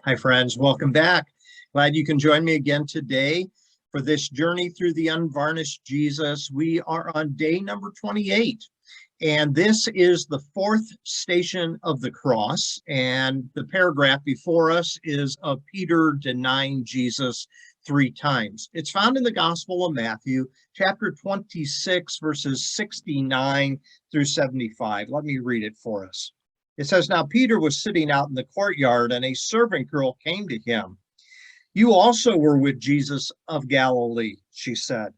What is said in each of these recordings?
Hi, friends. Welcome back. Glad you can join me again today for this journey through the Unvarnished Jesus. We are on day number 28, and this is the fourth station of the cross. And the paragraph before us is of Peter denying Jesus 3 times. It's found in the Gospel of Matthew, chapter 26, verses 69 through 75. Let me read it for us. It says, "Now Peter was sitting out in the courtyard, and a servant girl came to him. 'You also were with Jesus of Galilee,' she said.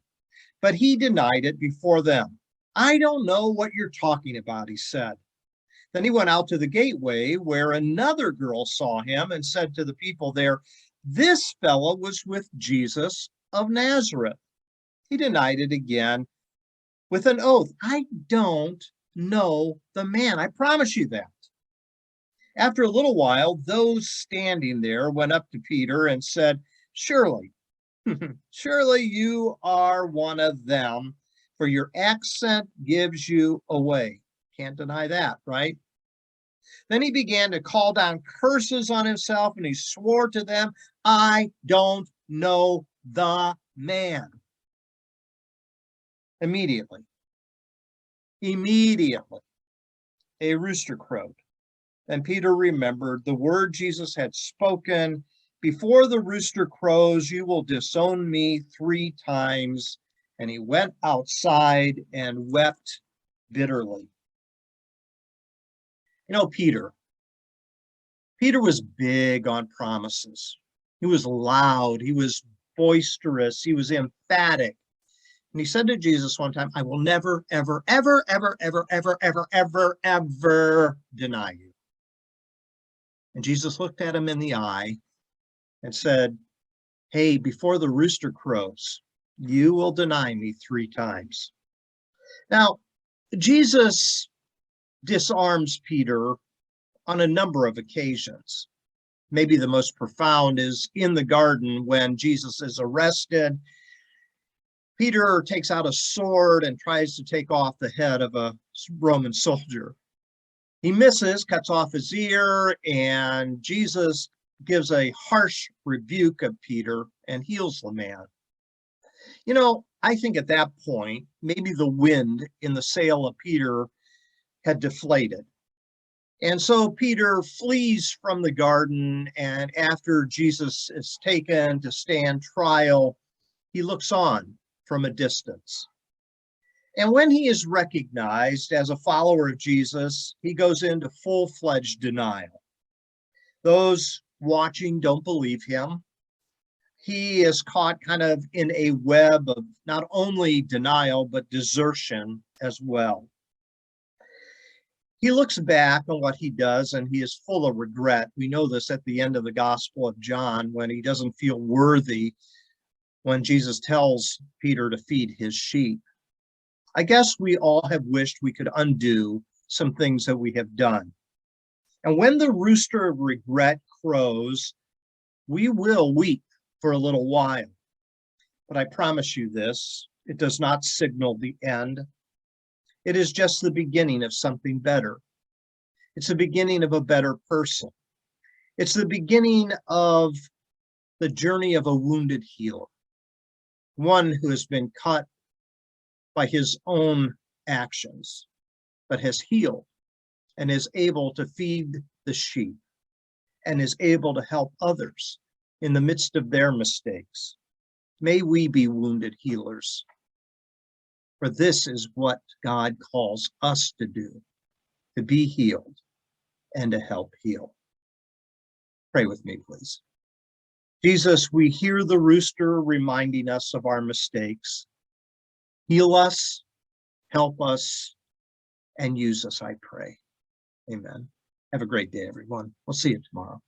But he denied it before them. 'I don't know what you're talking about,' he said. Then he went out to the gateway, where another girl saw him and said to the people there, 'This fellow was with Jesus of Nazareth.' He denied it again with an oath. 'I don't know the man. I promise you that.' After a little while, those standing there went up to Peter and said, 'Surely, surely you are one of them, for your accent gives you away.'" Can't deny that, right? Then he began to call down curses on himself, and he swore to them, "I don't know the man." Immediately, a rooster crowed. And Peter remembered the word Jesus had spoken, "Before the rooster crows, you will disown me 3 times." And he went outside and wept bitterly. Peter was big on promises. He was loud. He was boisterous. He was emphatic. And he said to Jesus one time, "I will never, ever, ever, ever, ever, ever, ever, ever, ever deny you." And Jesus looked at him in the eye and said, "Hey, before the rooster crows, you will deny me 3 times." Now, Jesus disarms Peter on a number of occasions. Maybe the most profound is in the garden when Jesus is arrested. Peter takes out a sword and tries to take off the head of a Roman soldier. He misses, cuts off his ear, and Jesus gives a harsh rebuke of Peter and heals the man. I think at that point, maybe the wind in the sail of Peter had deflated. And so Peter flees from the garden, and after Jesus is taken to stand trial, he looks on from a distance. And when he is recognized as a follower of Jesus, he goes into full-fledged denial. Those watching don't believe him. He is caught kind of in a web of not only denial, but desertion as well. He looks back on what he does, and he is full of regret. We know this at the end of the Gospel of John, when he doesn't feel worthy when Jesus tells Peter to feed his sheep. I guess we all have wished we could undo some things that we have done. And when the rooster of regret crows, we will weep for a little while. But I promise you this, it does not signal the end. It is just the beginning of something better. It's the beginning of a better person. It's the beginning of the journey of a wounded healer, one who has been cut by his own actions, but has healed and is able to feed the sheep and is able to help others in the midst of their mistakes. May we be wounded healers, for this is what God calls us to do, to be healed and to help heal. Pray with me, please. Jesus, we hear the rooster reminding us of our mistakes. Heal us, help us, and use us, I pray. Amen. Have a great day, everyone. We'll see you tomorrow.